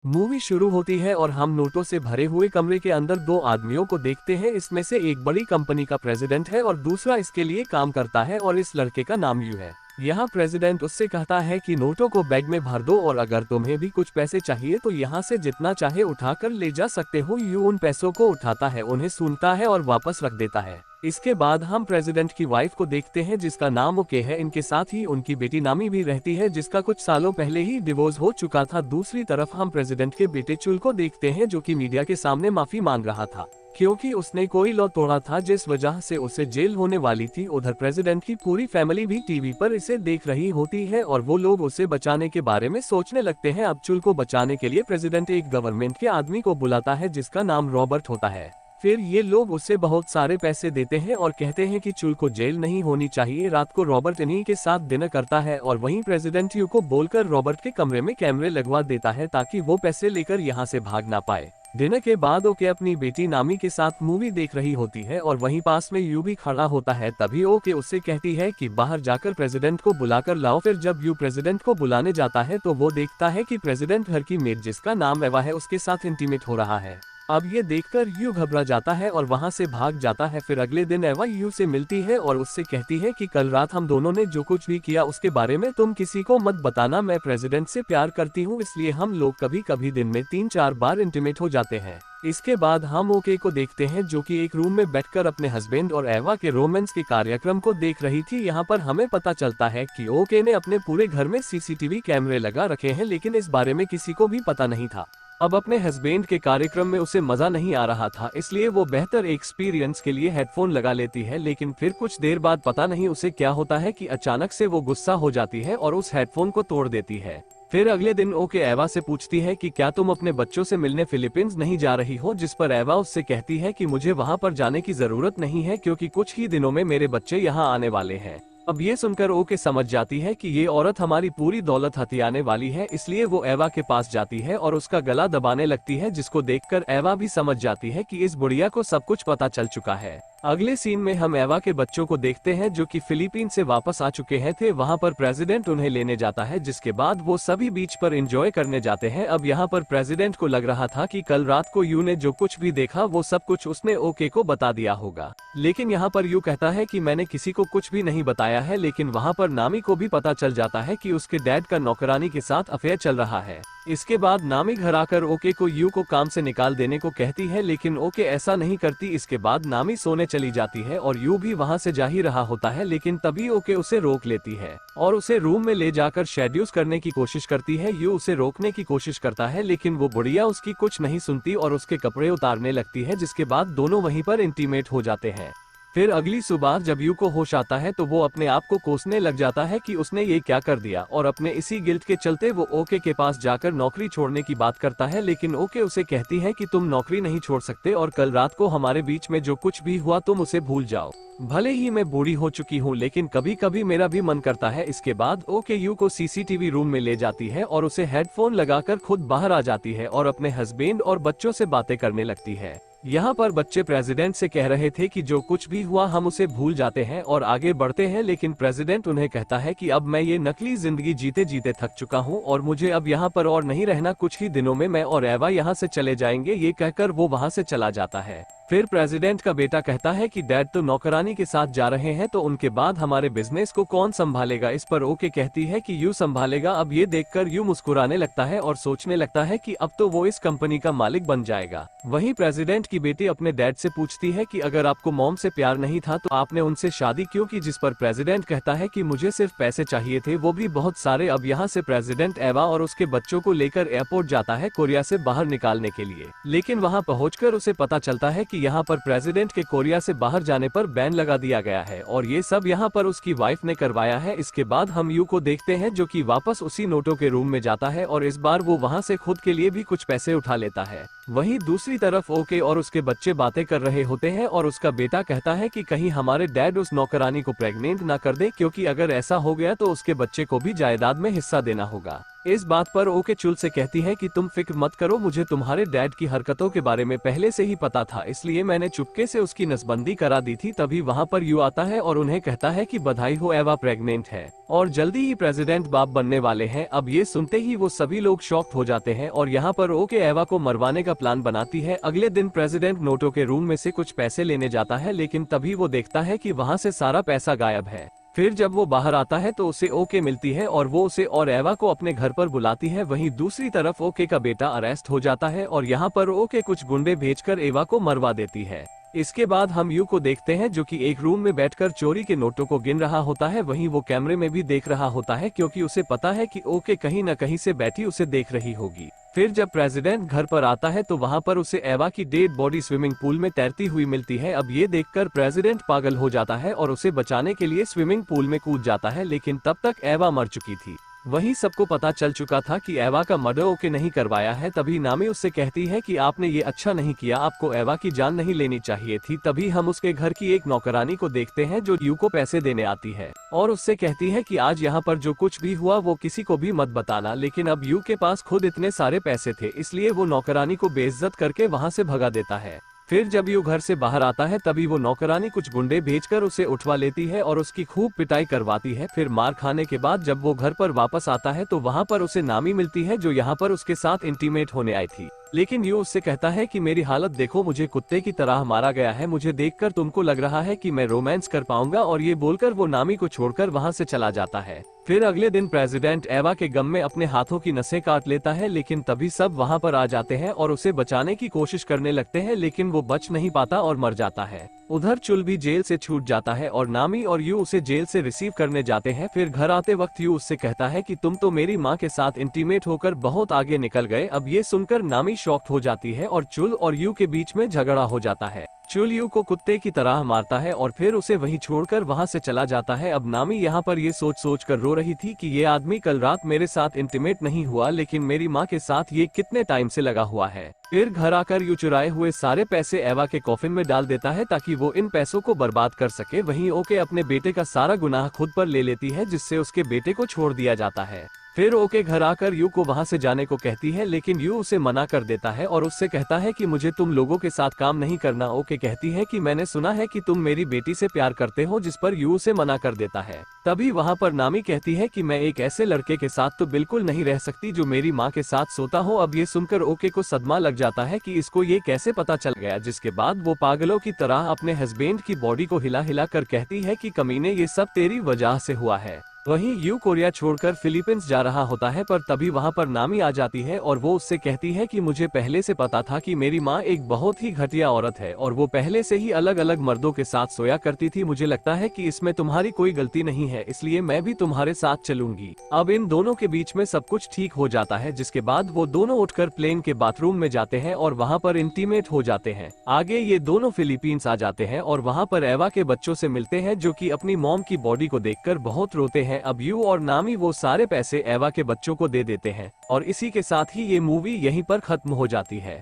Movie शुरू होती है और हम नोटों से भरे हुए कमरे के अंदर दो आदमियों को देखते हैं। इसमें से एक बड़ी कंपनी का प्रेसिडेंट है और दूसरा इसके लिए काम करता है और इस लड़के का नाम यू है। यहाँ प्रेसिडेंट उससे कहता है कि नोटों को बैग में भर दो और अगर तुम्हें भी कुछ पैसे चाहिए तो यहाँ से जितना चाहे उठाकर ले जा सकते हो। यू उन पैसों को उठाता है, उन्हें सुनता है और वापस रख देता है। इसके बाद हम प्रेसिडेंट की वाइफ को देखते हैं जिसका नाम ओके है। इनके साथ ही उनकी बेटी नामी भी रहती है जिसका कुछ सालों पहले ही डिवोर्स हो चुका था। दूसरी तरफ हम प्रेसिडेंट के बेटे चुल को देखते हैं जो कि मीडिया के सामने माफी मांग रहा था क्योंकि उसने कोई लॉ तोड़ा था जिस वजह से उसे जेल होने वाली थी। उधर प्रेसिडेंट की पूरी फैमिली भी टीवी पर इसे देख रही होती है और वो लोग उसे बचाने के बारे में सोचने लगते हैं। अब चुल को बचाने के लिए प्रेसिडेंट एक गवर्नमेंट के आदमी को बुलाता है जिसका नाम रॉबर्ट होता है। फिर ये लोग उसे बहुत सारे पैसे देते हैं और कहते हैं कि चुल को जेल नहीं होनी चाहिए। रात को रॉबर्ट इन्हीं के साथ डिनर करता है और वहीं प्रेसिडेंट यू को बोलकर रॉबर्ट के कमरे में कैमरे लगवा देता है ताकि वो पैसे लेकर यहाँ से भाग ना पाए। डिनर के बाद ओके अपनी बेटी नामी के साथ मूवी देख रही होती है और वहीं पास में यू भी खड़ा होता है। तभी ओके उससे कहती है कि बाहर जाकर प्रेसिडेंट को बुलाकर लाओ। फिर जब यू प्रेसिडेंट को बुलाने जाता है तो वो देखता है कि प्रेसिडेंट घर की मेड जिसका नाम एवा है उसके साथ इंटीमेट हो रहा है। अब ये देखकर यू घबरा जाता है और वहां से भाग जाता है। फिर अगले दिन एवा यू से मिलती है और उससे कहती है कि कल रात हम दोनों ने जो कुछ भी किया उसके बारे में तुम किसी को मत बताना। मैं प्रेसिडेंट से प्यार करती हूँ इसलिए हम लोग कभी कभी दिन में 3-4 बार इंटीमेट हो जाते हैं। इसके बाद हम ओके को देखते हैं जो कि एक रूम में बैठकर अपने हस्बैंड और एवा के रोमांस के कार्यक्रम को देख रही थी। यहाँ पर हमें पता चलता है कि ओके ने अपने पूरे घर में सीसीटीवी कैमरे लगा रखे हैं लेकिन इस बारे में किसी को भी पता नहीं था। अब अपने हस्बैंड के कार्यक्रम में उसे मजा नहीं आ रहा था इसलिए वो बेहतर एक्सपीरियंस के लिए हेडफोन लगा लेती है। लेकिन फिर कुछ देर बाद पता नहीं उसे क्या होता है कि अचानक से वो गुस्सा हो जाती है और उस हेडफोन को तोड़ देती है। फिर अगले दिन ओके एवा से पूछती है कि क्या तुम अपने बच्चों से मिलने फिलीपींस नहीं जा रही हो, जिस पर एवा उससे कहती है कि मुझे वहां पर जाने की जरूरत नहीं है क्योंकि कुछ ही दिनों में मेरे बच्चे यहाँ आने वाले हैं। अब ये सुनकर ओके समझ जाती है कि ये औरत हमारी पूरी दौलत हथियाने वाली है इसलिए वो एवा के पास जाती है और उसका गला दबाने लगती है जिसको देखकर एवा भी समझ जाती है कि इस बुढ़िया को सब कुछ पता चल चुका है। अगले सीन में हम एवा के बच्चों को देखते हैं जो कि फिलीपीन से वापस आ चुके हैं थे। वहां पर प्रेसिडेंट उन्हें लेने जाता है जिसके बाद वो सभी बीच पर एंजॉय करने जाते हैं। अब यहाँ पर प्रेसिडेंट को लग रहा था कि कल रात को यू ने जो कुछ भी देखा वो सब कुछ उसने ओके को बता दिया होगा, लेकिन यहाँ पर यू कहता है कि मैंने किसी को कुछ भी नहीं बताया है। लेकिन वहाँ पर नामी को भी पता चल जाता है कि उसके डैड का नौकरानी के साथ अफेयर चल रहा है। इसके बाद नामी घर आकर ओके को यू को काम से निकाल देने को कहती है लेकिन ओके ऐसा नहीं करती। इसके बाद नामी सोने चली जाती है और यू भी वहां से जा ही रहा होता है लेकिन तभी ओके उसे रोक लेती है और उसे रूम में ले जाकर शेड्यूस करने की कोशिश करती है। यू उसे रोकने की कोशिश करता है लेकिन वो बुढ़िया उसकी कुछ नहीं सुनती और उसके कपड़े उतारने लगती है जिसके बाद दोनों वहीं पर इंटीमेट हो जाते हैं। फिर अगली सुबह जब यू को होश आता है तो वो अपने आप को कोसने लग जाता है कि उसने ये क्या कर दिया और अपने इसी गिल्ट के चलते वो ओके के पास जाकर नौकरी छोड़ने की बात करता है। लेकिन ओके उसे कहती है कि तुम नौकरी नहीं छोड़ सकते और कल रात को हमारे बीच में जो कुछ भी हुआ तुम उसे भूल जाओ। भले ही मैं बूढ़ी हो चुकी हूँ लेकिन कभी कभी मेरा भी मन करता है। इसके बाद ओके यू को सीसीटीवी रूम में ले जाती है और उसे हेडफोन लगाकर खुद बाहर आ जाती है और अपने हस्बैंड और बच्चों से बातें करने लगती है। यहाँ पर बच्चे प्रेसिडेंट से कह रहे थे कि जो कुछ भी हुआ हम उसे भूल जाते हैं और आगे बढ़ते हैं, लेकिन प्रेसिडेंट उन्हें कहता है कि अब मैं ये नकली जिंदगी जीते जीते थक चुका हूँ और मुझे अब यहाँ पर और नहीं रहना, कुछ ही दिनों में मैं और एवा यहाँ से चले जाएंगे। ये कहकर वो वहाँ से चला जाता है। फिर प्रेसिडेंट का बेटा कहता है कि डैड तो नौकरानी के साथ जा रहे हैं तो उनके बाद हमारे बिजनेस को कौन संभालेगा। इस पर ओके कहती है कि यू संभालेगा। अब ये देखकर यू मुस्कुराने लगता है और सोचने लगता है कि अब तो वो इस कंपनी का मालिक बन जाएगा। वहीं प्रेसिडेंट की बेटी अपने डैड से पूछती है कि अगर आपको मॉम से प्यार नहीं था तो आपने उनसे शादी क्यों की, जिस पर प्रेसिडेंट कहता है कि मुझे सिर्फ पैसे चाहिए थे, वो भी बहुत सारे। अब यहाँ से प्रेसिडेंट एवा और उसके बच्चों को लेकर एयरपोर्ट जाता है कोरिया से बाहर निकालने के लिए, लेकिन वहाँ पहुंचकर उसे पता चलता है कि यहाँ पर प्रेसिडेंट के कोरिया से बाहर जाने पर बैन लगा दिया गया है और ये सब यहाँ पर उसकी वाइफ ने करवाया है। इसके बाद हम यू को देखते हैं जो कि वापस उसी नोटों के रूम में जाता है और इस बार वो वहाँ से खुद के लिए भी कुछ पैसे उठा लेता है। वहीं दूसरी तरफ ओके और उसके बच्चे बातें कर रहे होते हैं और उसका बेटा कहता है कि कहीं हमारे डैड उस नौकरानी को प्रेग्नेंट ना कर दे, क्योंकि अगर ऐसा हो गया तो उसके बच्चे को भी जायदाद में हिस्सा देना होगा। इस बात पर ओके चुल से कहती है कि तुम फिक्र मत करो, मुझे तुम्हारे डैड की हरकतों के बारे में पहले से ही पता था, इसलिए मैंने चुपके से उसकी नसबंदी करा दी थी। तभी वहाँ पर यू आता है और उन्हें कहता है कि बधाई हो, एवा प्रेग्नेंट है और जल्दी ही प्रेसिडेंट बाप बनने वाले हैं। अब ये सुनते ही वो सभी लोग शॉक्ड हो जाते हैं और यहाँ पर ओके एवा को मरवाने का प्लान बनाती है। अगले दिन प्रेसिडेंट नोटो के रूम में से कुछ पैसे लेने जाता है, लेकिन तभी वो देखता है कि वहाँ से सारा पैसा गायब है। फिर जब वो बाहर आता है तो उसे ओके मिलती है और वो उसे और एवा को अपने घर पर बुलाती है। वहीं दूसरी तरफ ओके का बेटा अरेस्ट हो जाता है और यहाँ पर ओके कुछ गुंडे भेजकर एवा को मरवा देती है। इसके बाद हम यू को देखते हैं जो कि एक रूम में बैठकर चोरी के नोटों को गिन रहा होता है। वहीं वो कैमरे में भी देख रहा होता है क्योंकि उसे पता है कि ओके कहीं न कहीं से बैठी उसे देख रही होगी। फिर जब प्रेसिडेंट घर पर आता है तो वहाँ पर उसे एवा की डेड बॉडी स्विमिंग पूल में तैरती हुई मिलती है। अब ये देखकर प्रेसिडेंट पागल हो जाता है और उसे बचाने के लिए स्विमिंग पूल में कूद जाता है, लेकिन तब तक एवा मर चुकी थी। वहीं सबको पता चल चुका था कि एवा का मर्डर ओके नहीं करवाया है। तभी नामी उससे कहती है कि आपने ये अच्छा नहीं किया, आपको एवा की जान नहीं लेनी चाहिए थी। तभी हम उसके घर की एक नौकरानी को देखते हैं जो यू को पैसे देने आती है और उससे कहती है कि आज यहाँ पर जो कुछ भी हुआ वो किसी को भी मत बताना। लेकिन अब यू के पास खुद इतने सारे पैसे थे, इसलिए वो नौकरानी को बेइज्जत करके वहाँ से भगा देता है। फिर जब यू घर से बाहर आता है तभी वो नौकरानी कुछ गुंडे भेजकर उसे उठवा लेती है और उसकी खूब पिटाई करवाती है। फिर मार खाने के बाद जब वो घर पर वापस आता है तो वहाँ पर उसे नामी मिलती है जो यहाँ पर उसके साथ इंटीमेट होने आई थी। लेकिन यू उससे कहता है कि मेरी हालत देखो, मुझे कुत्ते की तरह मारा गया है, मुझे देखकर तुमको लग रहा है कि मैं रोमांस कर पाऊंगा, और ये बोलकर वो नामी को छोड़कर वहाँ से चला जाता है। फिर अगले दिन प्रेसिडेंट एवा के गम में अपने हाथों की नसें काट लेता है, लेकिन तभी सब वहाँ पर आ जाते हैं और उसे बचाने की कोशिश करने लगते हैं, लेकिन वो बच नहीं पाता और मर जाता है। उधर चुल भी जेल से छूट जाता है और नामी और यू उसे जेल से रिसीव करने जाते हैं। फिर घर आते वक्त यू उससे कहता है कि तुम तो मेरी माँ के साथ इंटीमेट होकर बहुत आगे निकल गए। अब ये सुनकर नामी शॉक्ड हो जाती है और चुल और यू के बीच में झगड़ा हो जाता है। चुल यू को कुत्ते की तरह मारता है और फिर उसे वहीं छोड़कर वहां से चला जाता है। अब नामी यहाँ पर ये सोच कर रो रही थी कि ये आदमी कल रात मेरे साथ इंटीमेट नहीं हुआ, लेकिन मेरी माँ के साथ ये कितने टाइम से लगा हुआ है। फिर घर आकर यू चुराए हुए सारे पैसे एवा के कॉफिन में डाल देता है ताकि वो इन पैसों को बर्बाद कर सके। वहीं ओके अपने बेटे का सारा गुनाह खुद पर ले लेती है, जिससे उसके बेटे को छोड़ दिया जाता है। फिर ओके घर आकर यू को वहां से जाने को कहती है, लेकिन यू उसे मना कर देता है और उससे कहता है कि मुझे तुम लोगों के साथ काम नहीं करना। ओके कहती है कि मैंने सुना है कि तुम मेरी बेटी से प्यार करते हो, जिस पर यू उसे मना कर देता है। तभी वहां पर नामी कहती है कि मैं एक ऐसे लड़के के साथ तो बिल्कुल नहीं रह सकती जो मेरी माँ के साथ सोता हो। अब ये सुनकर ओके को सदमा लग जाता है कि इसको ये कैसे पता चल गया, जिसके बाद वो पागलों की तरह अपने हस्बैंड की बॉडी को हिला हिला कर कहती है कि कमीने, ये सब तेरी वजह से हुआ है। वहीं यू कोरिया छोड़कर फिलीपींस जा रहा होता है, पर तभी वहां पर नामी आ जाती है और वो उससे कहती है कि मुझे पहले से पता था कि मेरी माँ एक बहुत ही घटिया औरत है और वो पहले से ही अलग अलग मर्दों के साथ सोया करती थी। मुझे लगता है कि इसमें तुम्हारी कोई गलती नहीं है, इसलिए मैं भी तुम्हारे साथ चलूंगी। अब इन दोनों के बीच में सब कुछ ठीक हो जाता है, जिसके बाद वो दोनों उठकर प्लेन के बाथरूम में जाते हैं और वहाँ पर इंटीमेट हो जाते हैं। आगे ये दोनों फिलीपींस आ जाते हैं और वहाँ पर एवा के बच्चों से मिलते हैं, जो कि अपनी मॉम की बॉडी को देखकर बहुत रोते हैं। अब यू और नामी वो सारे पैसे एवा के बच्चों को दे देते हैं और इसी के साथ ही ये मूवी यहीं पर खत्म हो जाती है।